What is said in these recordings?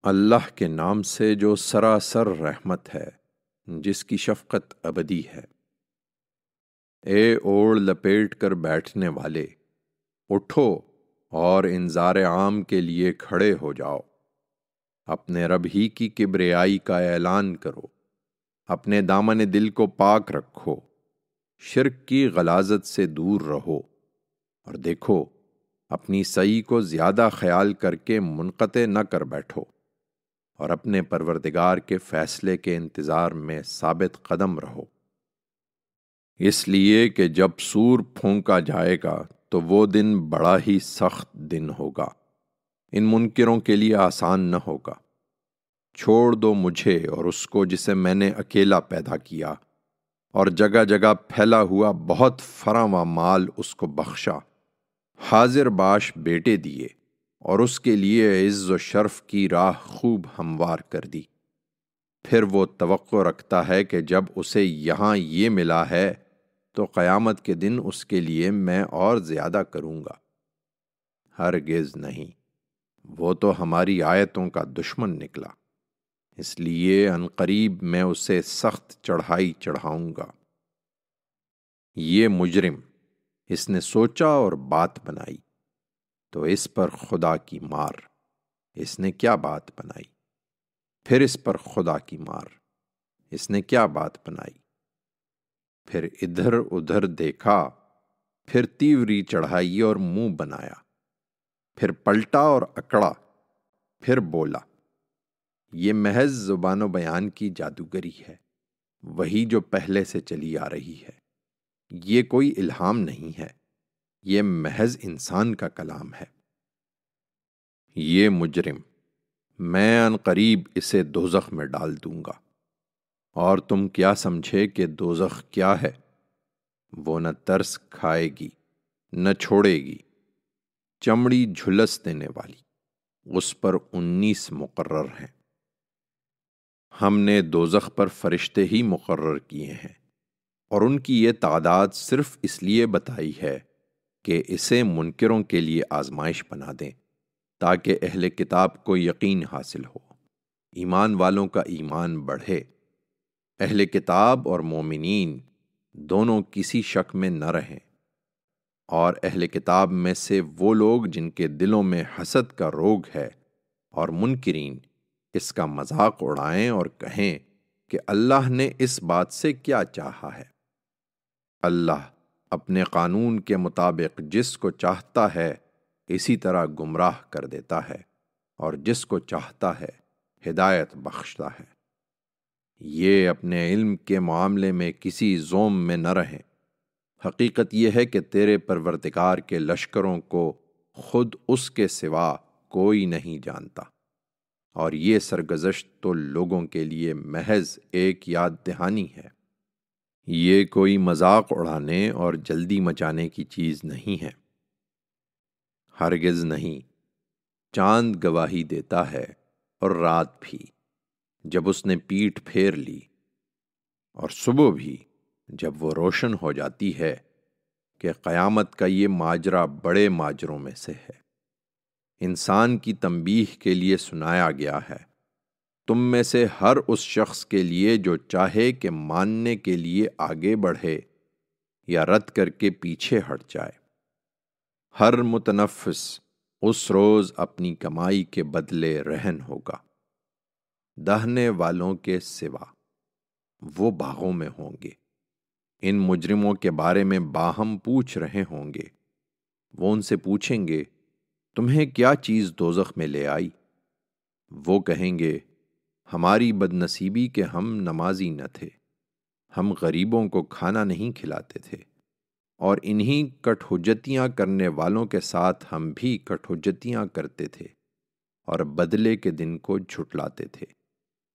اللہ کے نام سے جو سراسر رحمت ہے، جس کی شفقت ابدی ہے۔ اے اوڑھ لپیٹ کر بیٹھنے والے، اٹھو اور انذار عام کے لیے کھڑے ہو جاؤ۔ اپنے رب ہی کی کبریائی کا اعلان کرو، اپنے دامن دل کو پاک رکھو، شرک کی غلاظت سے دور رہو، اور دیکھو اپنی سعی کو زیادہ خیال کر کے منقطع نہ کر بیٹھو، اور اپنے پروردگار کے فیصلے کے انتظار میں ثابت قدم رہو۔ اس لیے کہ جب سور پھونکا جائے گا تو وہ دن بڑا ہی سخت دن ہوگا، ان منکروں کے لیے آسان نہ ہوگا۔ چھوڑ دو مجھے اور اس کو جسے میں نے اکیلا پیدا کیا، اور جگہ جگہ پھیلا ہوا بہت فراواں مال اس کو بخشا، حاضر باش بیٹے دیے، اور اس کے لیے عز و شرف کی راہ خوب ہموار کر دی۔ پھر وہ توقع رکھتا ہے کہ جب اسے یہاں یہ ملا ہے تو قیامت کے دن اس کے لیے میں اور زیادہ کروں گا۔ ہرگز نہیں، وہ تو ہماری آیتوں کا دشمن نکلا، اس لیے عنقریب میں اسے سخت چڑھائی چڑھاؤں گا۔ یہ مجرم، اس نے سوچا اور بات بنائی، تو اس پر خدا کی مار۔ اس نے کیا بات بنائی؟ پھر اس پر خدا کی مار۔ اس نے کیا بات بنائی؟ پھر ادھر ادھر دیکھا، پھر تیوری چڑھائی اور منہ بنایا، پھر پلٹا اور اکڑا، پھر بولا۔ یہ محض زبان و بیان کی جادوگری ہے، وہی جو پہلے سے چلی آ رہی ہے۔ یہ کوئی الہام نہیں ہے، یہ محض انسان کا کلام ہے۔ یہ مجرم، میں عنقریب اسے دوزخ میں ڈال دوں گا، اور تم کیا سمجھے کہ دوزخ کیا ہے؟ وہ نہ ترس کھائے گی نہ چھوڑے گی، چمڑی جھلس دینے والی، اس پر 19 مقرر ہیں۔ ہم نے دوزخ پر فرشتے ہی مقرر کیے ہیں، اور ان کی یہ تعداد صرف اس لیے بتائی ہے کہ اسے منکروں کے لیے آزمائش بنا دیں، تاکہ اہل کتاب کو یقین حاصل ہو، ایمان والوں کا ایمان بڑھے، اہل کتاب اور مومنین دونوں کسی شک میں نہ رہیں، اور اہل کتاب میں سے وہ لوگ جن کے دلوں میں حسد کا روگ ہے اور منکرین اس کا مذاق اڑائیں اور کہیں کہ اللہ نے اس بات سے کیا چاہا ہے۔ اللہ اپنے قانون کے مطابق جس کو چاہتا ہے اسی طرح گمراہ کر دیتا ہے، اور جس کو چاہتا ہے ہدایت بخشتا ہے۔ یہ اپنے علم کے معاملے میں کسی زوم میں نہ رہیں، حقیقت یہ ہے کہ تیرے پروردگار کے لشکروں کو خود اس کے سوا کوئی نہیں جانتا، اور یہ سرگزشت تو لوگوں کے لیے محض ایک یاد دہانی ہے۔ یہ کوئی مذاق اڑانے اور جلدی مچانے کی چیز نہیں ہے۔ ہرگز نہیں، چاند گواہی دیتا ہے اور رات بھی جب اس نے پیٹھ پھیر لی، اور صبح بھی جب وہ روشن ہو جاتی ہے، کہ قیامت کا یہ ماجرا بڑے ماجروں میں سے ہے، انسان کی تنبیہ کے لیے سنایا گیا ہے، تم میں سے ہر اس شخص کے لیے جو چاہے کہ ماننے کے لیے آگے بڑھے یا رد کر کے پیچھے ہٹ جائے۔ ہر متنفس اس روز اپنی کمائی کے بدلے رہن ہوگا، دہنے والوں کے سوا وہ باغوں میں ہوں گے۔ ان مجرموں کے بارے میں باہم پوچھ رہے ہوں گے۔ وہ ان سے پوچھیں گے، تمہیں کیا چیز دوزخ میں لے آئی؟ وہ کہیں گے، ہماری بدنصیبی کہ ہم نمازی نہ تھے، ہم غریبوں کو کھانا نہیں کھلاتے تھے، اور انہی کٹ حجتیاں کرنے والوں کے ساتھ ہم بھی کٹ حجتیاں کرتے تھے، اور بدلے کے دن کو جھٹلاتے تھے،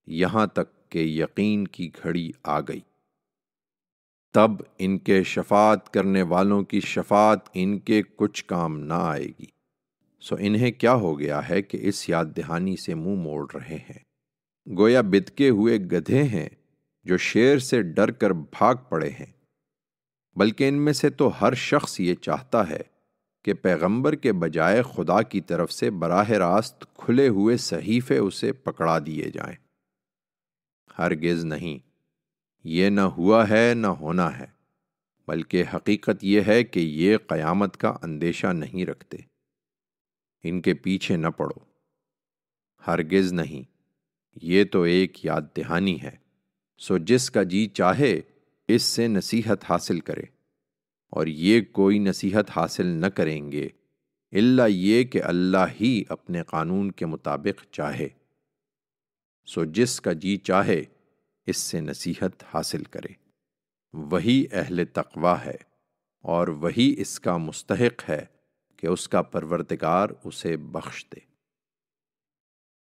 یہاں تک کہ یقین کی گھڑی آ گئی۔ تب ان کے شفاعت کرنے والوں کی شفاعت ان کے کچھ کام نہ آئے گی، سو انہیں کیا ہو گیا ہے کہ اس یاد دہانی سے منہ موڑ رہے ہیں؟ گویا بتکے ہوئے گدھے ہیں جو شیر سے ڈر کر بھاگ پڑے ہیں۔ بلکہ ان میں سے تو ہر شخص یہ چاہتا ہے کہ پیغمبر کے بجائے خدا کی طرف سے براہ راست کھلے ہوئے صحیفے اسے پکڑا دیے جائیں۔ ہرگز نہیں، یہ نہ ہوا ہے نہ ہونا ہے، بلکہ حقیقت یہ ہے کہ یہ قیامت کا اندیشہ نہیں رکھتے۔ ان کے پیچھے نہ پڑو۔ ہرگز نہیں، یہ تو ایک یاد دہانی ہے، سو جس کا جی چاہے اس سے نصیحت حاصل کرے، اور یہ کوئی نصیحت حاصل نہ کریں گے الا یہ کہ اللہ ہی اپنے قانون کے مطابق چاہے، سو جس کا جی چاہے اس سے نصیحت حاصل کرے۔ وہی اہل تقوی ہے اور وہی اس کا مستحق ہے کہ اس کا پروردگار اسے بخش دے۔